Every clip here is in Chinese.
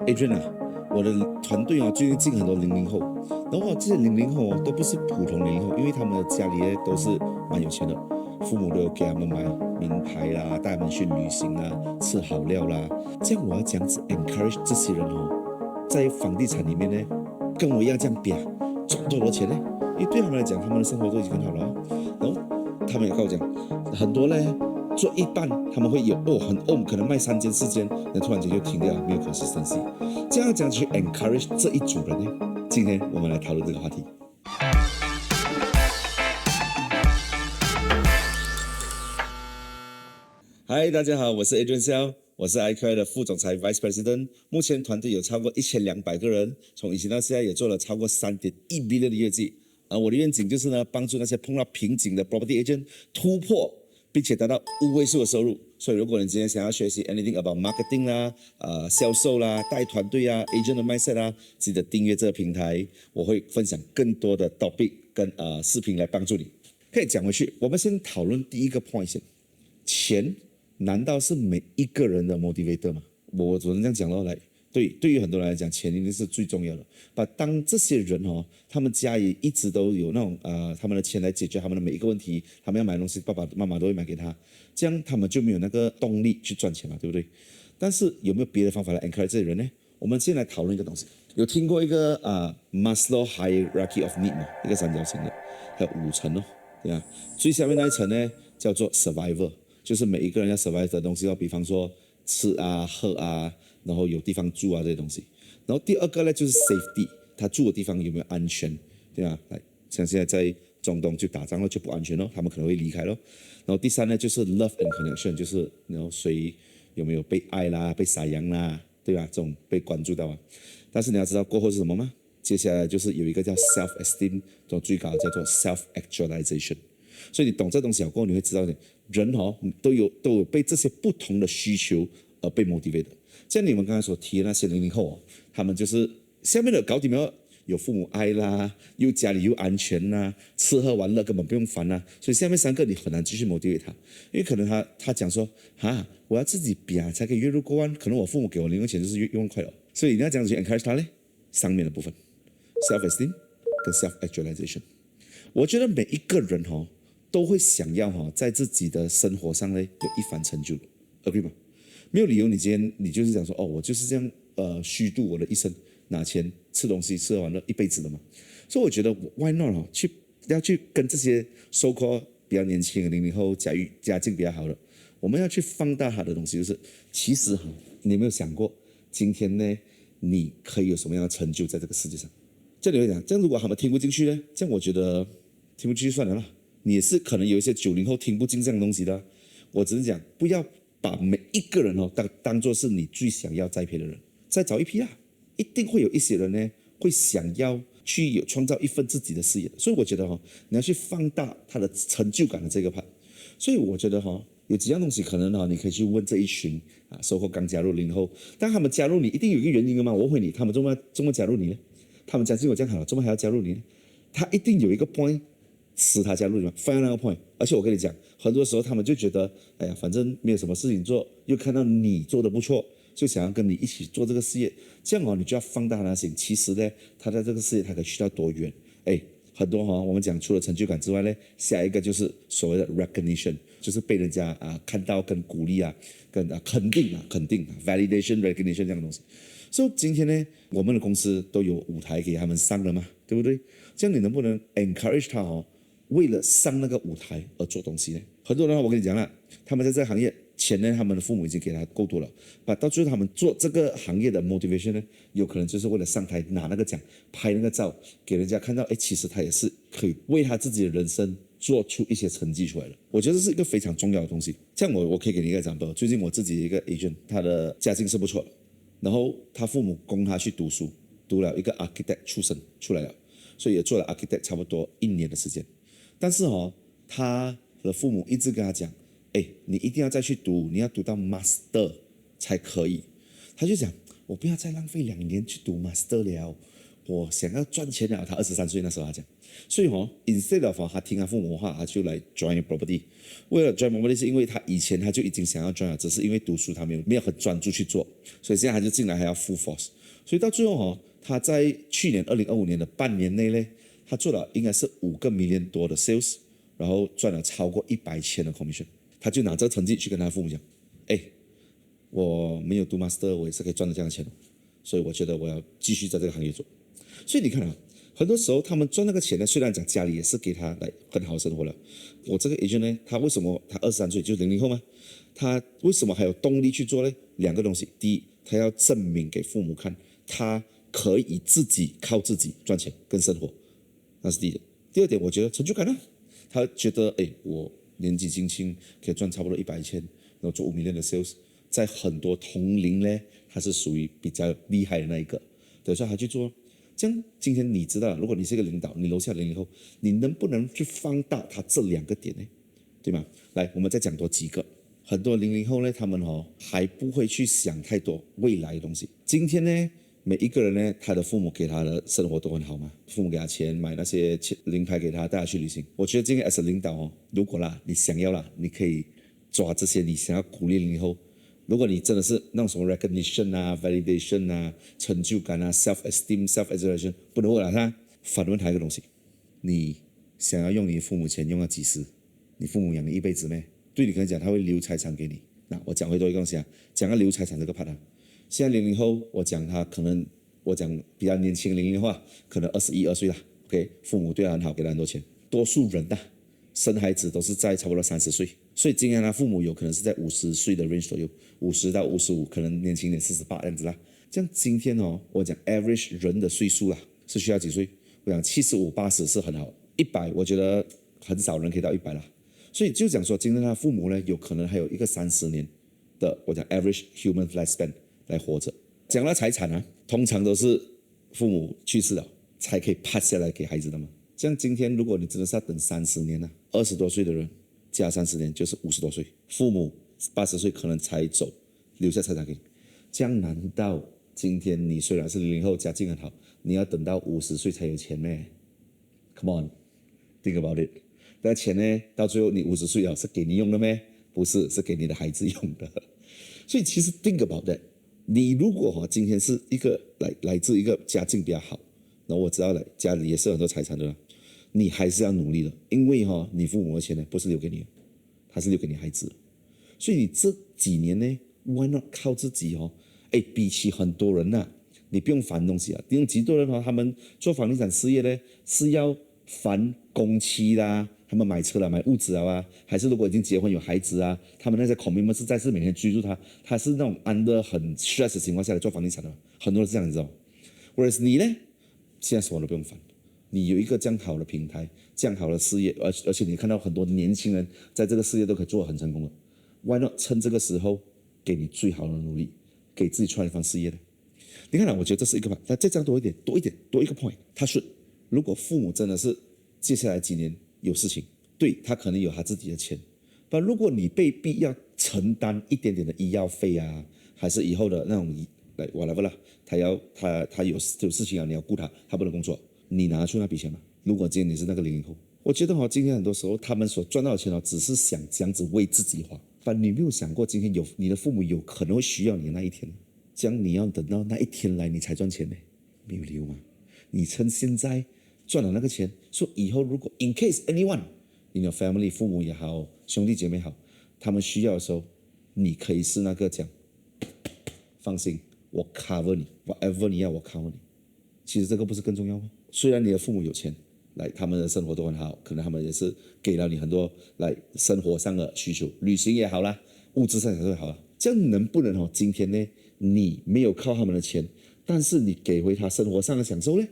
Adrian 啊，我的团队啊，最近进很多00后，然后这些00后都不是普通零零后，因为他们的家里呢都是蛮有钱的，父母都有给他们买名牌啦，带他们去旅行啦，吃好料啦。这样我要这样子 encourage 这些人哦，在房地产里面呢，跟我一样这样比赚多少钱呢？因为对他们来讲，他们的生活都已经很好了啊，然后他们也跟我讲，很多呢做一半他们会有很可能卖3间4间，那突然间就停掉，没有 consistency。这样讲去 encourage 这一组人呢？今天我们来讨论这个话题。嗨，大家好，我是 Adrian Xiao，我是 iCare 的副总裁 Vice President。目前团队有超过1200个人，从以前到现在也做了超过3.1 billion 的业绩。我的愿景就是呢，帮助那些碰到瓶颈的 property agent 突破，并且达到5位数的收入。所以，如果你今天想要学习 anything about marketing 啦、销售啦、带团队啊、agent 的 mindset 啦，记得订阅这个平台，我会分享更多的 topic 跟视频来帮助你。可以讲回去，我们先讨论第一个 point 先，钱难道是每一个人的 motivator 吗？我只能这样讲咯，对于很多人来讲，钱一定是最重要的。当这些人他们家里一直都有那种他们的钱来解决他们的每一个问题，他们要买东西，爸爸妈妈都会买给他，这样他们就没有那个动力去赚钱了，对不对？但是有没有别的方法来 encourage 这些人呢？我们先来讨论一个东西，有听过一个Maslow Hierarchy of Need 吗？一个三角形的，还有5层哦，对吧？最下面那一层呢叫做 Survivor，就是每一个人要 survive 的东西，比方说吃啊、喝啊，然后有地方住啊这些东西。然后第二个呢就是 safety，他住的地方有没有安全，对吧？像现在在中东就打仗了就不安全了，他们可能会离开了。然后第三呢就是 love and connection，就是谁有没有被爱啦、被撒养啦，对吧？这种被关注到啊。但是你要知道过后是什么吗？接下来就是有一个叫 self esteem， 最高的叫做 self actualization。所以你懂这东西过后，你会知道人都有被这些不同的需求而被 motivate。像你们刚才所提的那些00后他们就是下面的搞定了，有父母爱啦，又家里又安全啦，吃喝玩乐根本不用烦啦，所以下面3个你很难继续 motivate 他，因为可能他讲说我要自己比才可以月入过万，可能我父母给我零用钱就是1万块了，所以你要这样子去 encourage 他呢，上面的部分 self esteem 跟 self actualization。我觉得每一个人都会想要在自己的生活上呢有一番成就，agree 吗？没有理由你今天你就是讲说我就是这样虚度我的一生，拿钱吃东西吃完了一辈子的嘛。所以我觉得 why not 要去跟这些so called 比较年轻的00后家境比较好的，我们要去放大他的东西，就是其实你有没有想过今天呢你可以有什么样的成就在这个世界上？这里会讲，这样如果他们听不进去呢？这样我觉得听不进去算了啦。你也是可能有一些90后听不进这样的东西的，我只是讲不要把每一个人当做是你最想要栽培的人，再找一批啦，一定会有一些人呢会想要去创造一份自己的事业，所以我觉得你要去放大他的成就感的这个part。所以我觉得有几样东西可能你可以去问这一群收获刚加入00后，但他们加入你一定有一个原因的嘛，我问你，他们怎么加入你呢？他们家境有这样好，怎么还要加入你呢？他一定有一个 point 使他加入你嘛 find 那个 point。而且我跟你讲，很多时候他们就觉得，哎呀，反正没有什么事情做，又看到你做的不错，就想要跟你一起做这个事业。这样你就要放大他的心。其实呢，他在这个事业他可以去到多远？哎，很多我们讲除了成就感之外呢，下一个就是所谓的 recognition， 就是被人家看到跟鼓励跟肯定validation recognition 这样的东西。所以今天呢，我们的公司都有舞台给他们上了嘛，对不对？这样你能不能 encourage 他为了上那个舞台而做东西呢？很多人我跟你讲了，他们在这个行业钱呢，他们的父母已经给他够多了，到最后他们做这个行业的 motivation 呢，有可能就是为了上台拿那个奖，拍那个照，给人家看到，哎，其实他也是可以为他自己的人生做出一些成绩出来的。我觉得这是一个非常重要的东西。这样我可以给你一个 example， 最近我自己一个 agent， 他的家境是不错的，然后他父母供他去读书，读了一个 architect 出来了，所以也做了 architect 差不多1年的时间。但是他的父母一直跟他讲，哎，你一定要再去读，你要读到 master 才可以。他就讲，我不要再浪费2年去读 master 了，我想要赚钱了。他23岁那时候他讲，所以instead of他听他父母的话，他就来 join property。为了 join property 是因为他以前他就已经想要 join 了，只是因为读书他没有很专注去做，所以现在他就进来还要 full force。所以到最后他在去年2025年的半年内呢，他做了应该是5个 million 多的 sales， 然后赚了超过100千的 commission。他就拿这个成绩去跟他父母讲，哎，我没有读 master， 我也是可以赚到这样的钱，所以我觉得我要继续在这个行业做。所以你看很多时候他们赚那个钱呢，虽然讲家里也是给他来很好生活了，我这个 agent 呢，他为什么他23岁就是00后嘛，他为什么还有动力去做呢？2个东西，第一，他要证明给父母看，他可以自己靠自己赚钱跟生活，那是第一点。第二点，我觉得成就感他觉得我年纪轻轻可以赚差不多100千，然后做5 million 的 sales， 在很多同龄呢，他是属于比较厉害的那一个，对，所以他去做。这样今天你知道，如果你是一个领导，你楼下00后，你能不能去放大他这2个点呢？对吗？来，我们再讲多几个。很多00后呢，他们还不会去想太多未来的东西。今天呢，每一个人呢，他的父母给他的生活都很好嘛，父母给他钱，买那些名牌给他，带他去旅行。我觉得今天 as a 领导如果你想要你可以抓这些你想要鼓励00后。如果你真的是那种什么 recognition validation 成就感self esteem self exaltation 不能了，他反问他一个东西，你想要用你父母钱用到几时？你父母养你一辈子咩？对你可能讲他会留财产给你。那我讲回多一个东西讲到留财产这个 part 现在00后我讲他可能我讲比较年轻00后可能21、2岁了 OK， 父母对他很好，给他很多钱。多数人生孩子都是在差不多30岁，所以今天他父母有可能是在50岁的 range 左右，50到55，可能年轻点48这样子啦。这样今天我讲 average 人的岁数是需要几岁？我讲75、80是很好，100我觉得很少人可以到100啦。所以就讲说，今天他父母呢，有可能还有一个30年的我讲 average human lifespan 来活着。讲到财产通常都是父母去世了才可以 pass 下来给孩子的嘛。像今天如果你真的是要等30年20多岁的人加30年就是50多岁，父母80岁可能才走，留下财产给你。这样难道今天你虽然是00后，家境很好，你要等到50岁才有钱咩？ Come on think about it。 那钱呢，到最后你50岁了是给你用的咩？不是，是给你的孩子用的。所以其实 think about that。 你如果今天是一个来自一个家境比较好，那我知道家里也是很多财产的，你还是要努力的，因为你父母的钱呢不是留给你的，他是留给你孩子的。所以你这几年呢 why not 靠自己比起很多人你不用烦东西因为极多人他们做房地产事业呢是要烦工期啦，他们买车啦，买屋子还是如果已经结婚有孩子他们那些 commitment 是在是每天居住他是那种under很 stress 的情况下来做房地产的，很多人是这样，你知道吗？ whereas 你呢，现在什么都不用烦，你有一个这样好的平台，这样好的事业，而且你看到很多年轻人在这个事业都可以做得很成功的， why not 趁这个时候给你最好的努力，给自己创一番事业呢？你看我觉得这是一个 point， 再这样多一个 point， 他说如果父母真的是接下来几年有事情，对，他可能有他自己的钱，但如果你被逼要承担一点点的医药费还是以后的那种whatever啦，他有事情你要顾他不能工作，你拿出那笔钱吗？如果今天你是那个00后，我觉得今天很多时候他们所赚到的钱只是想这样子为自己花，但你没有想过今天你的父母有可能会需要你的那一天，这样你要等到那一天来你才赚钱呢？没有理由嘛。你趁现在赚了那个钱，说以后如果 in case anyone in your family 父母也好，兄弟姐妹好，他们需要的时候，你可以是那个讲放心我 cover 你 whatever 你要我 cover 你。其实这个不是更重要吗？虽然你的父母有钱，他们的生活都很好，可能他们也是给了你很多生活上的需求，旅行也好啦，物质上也会好啦，这样能不能今天呢你没有靠他们的钱，但是你给回他生活上的享受呢？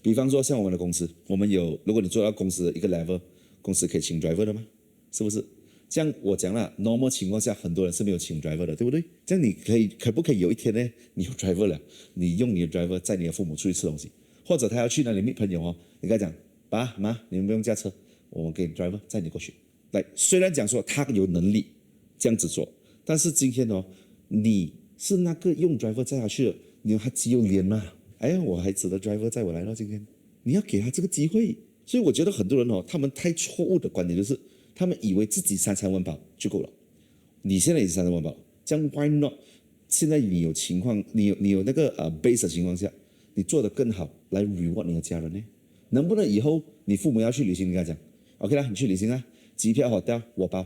比方说像我们的公司，我们有，如果你做到公司的一个 level， 公司可以请 driver 的吗？是不是？这样我讲了 normal 情况下很多人是没有请 driver 的，对不对？这样你可不可以有一天呢你有 driver 了，你用你的 driver 载你的父母出去吃东西，或者他要去那里 meet 朋友你跟他讲爸妈你们不用驾车，我们给你 driver 载你过去。虽然讲说他有能力这样子做，但是今天你是那个用 driver 载他去的，你还只有脸吗？哎呀，我孩子的 driver 载我来到今天，你要给他这个机会。所以我觉得很多人他们太错误的观点就是，他们以为自己三餐温饱就够了。你现在也是三餐温饱，这样 why not？现在你有情况，你有那个base 的情况下，你做得更好来 reward 你的家人呢？能不能以后你父母要去旅行，你跟他讲 OK 啦，你去旅行啊，机票 hotel 我包，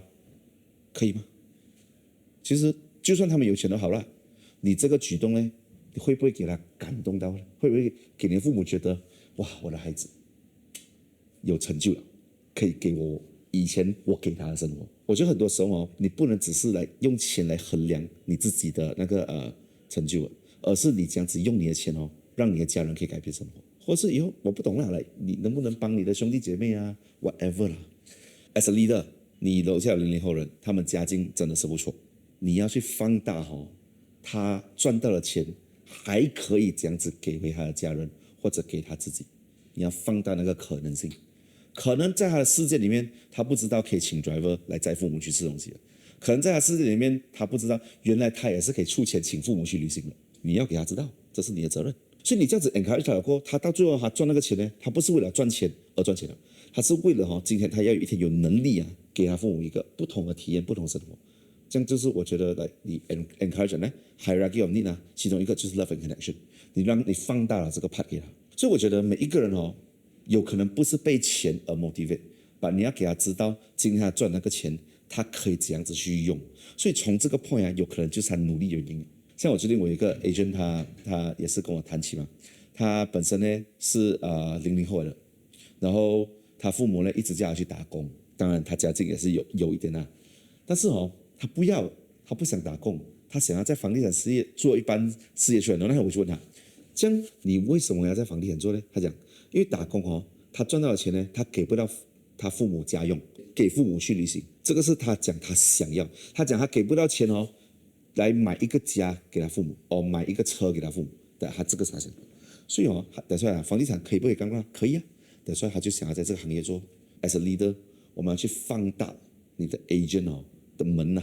可以吗？其实就算他们有钱都好了，你这个举动呢，你会不会给他感动到呢？会不会给你的父母觉得哇，我的孩子有成就了，可以给我以前我给他的生活？我觉得很多时候你不能只是来用钱来衡量你自己的那个成就，而是你这样子用你的钱让你的家人可以改变生活，或是以后我不懂了，来你能不能帮你的兄弟姐妹啊，whatever 啦。As a leader，你楼下有00后人，他们家境真的是不错，你要去放大他赚到了钱还可以这样子给回他的家人或者给他自己，你要放大那个可能性。可能在他的世界里面，他不知道可以请 driver 来载父母去吃东西的，可能在他世界里面，他不知道原来他也是可以出钱请父母去旅行的。你要给他知道，这是你的责任。所以你这样子 encourage 他过后，他到最后他赚那个钱呢，他不是为了赚钱而赚钱的，他是为了今天他要有一天有能力给他父母一个不同的体验、不同的生活。这样就是我觉得你 encourage 呢 hierarchy of need 其中一个就是 love and connection， 你放大了这个 part 给他。所以我觉得每一个人有可能不是被钱而 motivate， 但你要给他知道今天他赚那个钱他可以这样子去用。所以从这个 point 有可能就是他努力的原因。像我最近我有一个 agent， 他也是跟我谈起嘛，他本身呢是00后的，然后他父母呢一直叫他去打工，当然他家境也是有一点但是他不想打工，他想要在房地产事业做一般事业出来。然后那天我就问他，这样你为什么要在房地产做呢？他讲因为打工他赚到的钱呢，他给不到他父母家用，给父母去旅行，这个是他讲他想要，他讲他给不到钱来买一个家给他父母，买一个车给他父母，但他这个是他想。所以等出来房地产可以不可以刚刚可以啊？等出来他就想要在这个行业做。As a leader， 我们要去放大你的 agent 的门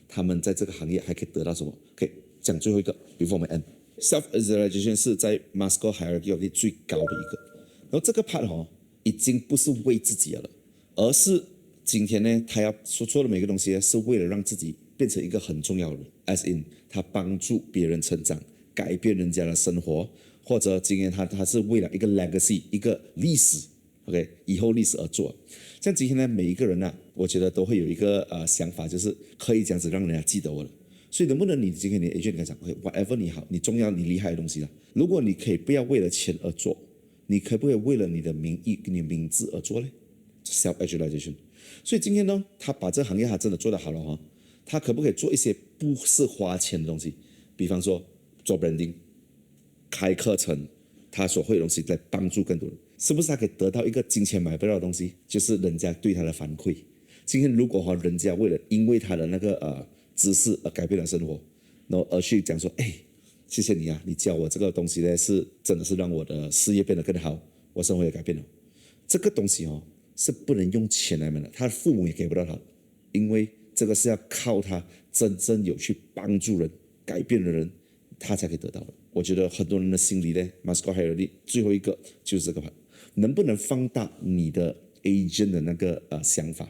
他们在这个行业还可以得到什么？可以讲最后一个 before 我们 end。Self-actualization 是在 Maslow hierarchy of need 最高的一个，然后这个 part 已经不是为自己了，而是今天呢，他要所做的每个东西是为了让自己变成一个很重要的人 ，as in 他帮助别人成长，改变人家的生活，或者今天他是为了一个 legacy， 一个历史 ，OK， 以后历史而做。像今天呢，每一个人我觉得都会有一个想法，就是可以这样子让人家记得我的。所以能不能你今天你的 agent 跟他讲 ，whatever 你好，你重要你厉害的东西如果你可以不要为了钱而做，你可不可以为了你的名义、你的名字而做呢？ Self-actualization。所以今天呢，他把这个行业他真的做得好了他可不可以做一些不是花钱的东西？比方说做 branding、开课程，他所会的东西来帮助更多人，是不是他可以得到一个金钱买不到的东西？就是人家对他的反馈。今天如果人家因为他的那个知识而改变了生活，然后而去讲说，谢谢你你教我这个东西呢，是真的是让我的事业变得更好，我生活也改变了。这个东西是不能用钱来买的，他的父母也给不到他，因为这个是要靠他真正有去帮助人、改变的人，他才可以得到的。我觉得很多人的心里呢 ，Maslow hierarchy 最后一个就是这个吧，能不能放大你的 agent 的那个想法？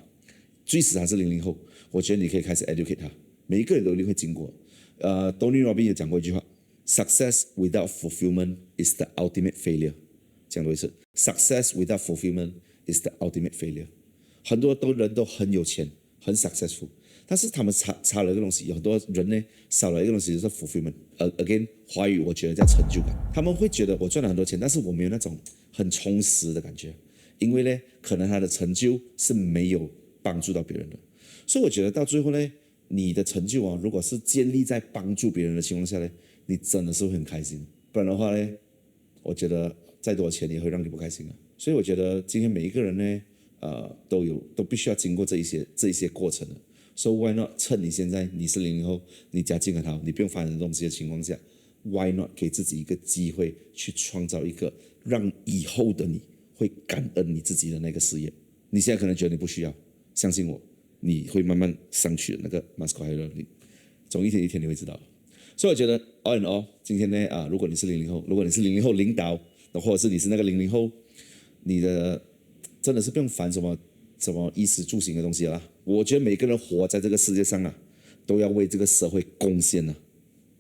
即使他是00后，我觉得你可以开始 educate 他，每一个人都一定会经过。Tony Robbins 也讲过一句话 ：Success without fulfillment is the ultimate failure。讲多一次 ，Success without fulfillment is the ultimate failure。很多人都很有钱，很 successful， 但是他们差了一个东西，有很多人呢少了一个东西，就是 fulfillment。Again， 华语我觉得叫成就感。他们会觉得我赚了很多钱，但是我没有那种很充实的感觉，因为呢，可能他的成就是没有帮助到别人的。所以我觉得到最后呢，你的成就如果是建立在帮助别人的情况下呢，你真的是会很开心。不然的话呢，我觉得再多钱也会让你不开心所以我觉得今天每一个人呢，都必须要经过这一些过程的。So why not 趁你现在你是00后，你家境很好，你不用烦很多东西的情况下 ，Why not 给自己一个机会去创造一个让以后的你会感恩你自己的那个事业？你现在可能觉得你不需要，相信我，你会慢慢上去的那个 Maslow hierarchy，总一天一天你会知道。所以我觉得 all in all， 今天呢如果你是00后，如果你是00后领导，或者是你是那个00后，你的真的是不用烦什么衣食住行的东西啦。我觉得每个人活在这个世界上都要为这个社会贡献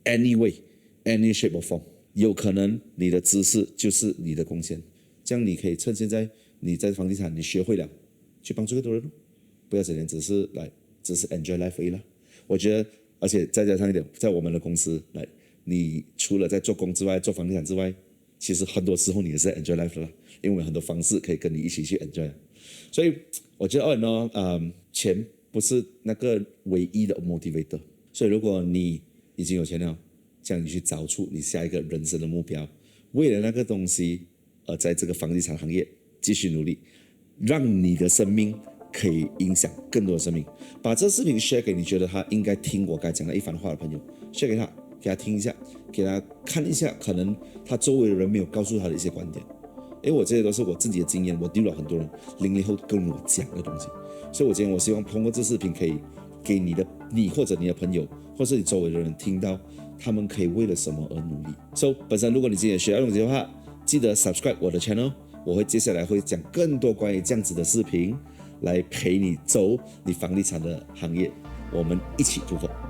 any way，any shape or form。有可能你的知识就是你的贡献，这样你可以趁现在你在房地产你学会了，去帮助更多人，不要整天只是enjoy life 而已啦。我觉得，而且再加上一点，在我们的公司你除了在做工之外，做房地产之外，其实很多时候你也是在 enjoy life 的啦，因为我有很多方式可以跟你一起去 enjoy。所以我觉得钱不是那个唯一的 motivator。所以如果你已经有钱了，这样你去找出你下一个人生的目标，为了那个东西而在这个房地产行业继续努力，让你的生命可以影响更多的生命。把这视频 share 给你觉得他应该听我该讲的一番话的朋友 ，share 给他听一下，给他看一下，可能他周围的人没有告诉他的一些观点。因为我这些都是我自己的经验，我丢了很多人00后跟我讲的东西，所以我希望通过这视频可以给你或者你的朋友，或是你周围的人听到，他们可以为了什么而努力。So 本身如果你今天学到东西的话，记得 subscribe 我的 channel， 我会接下来会讲更多关于这样子的视频，来陪你走你房地产的行业，我们一起突破。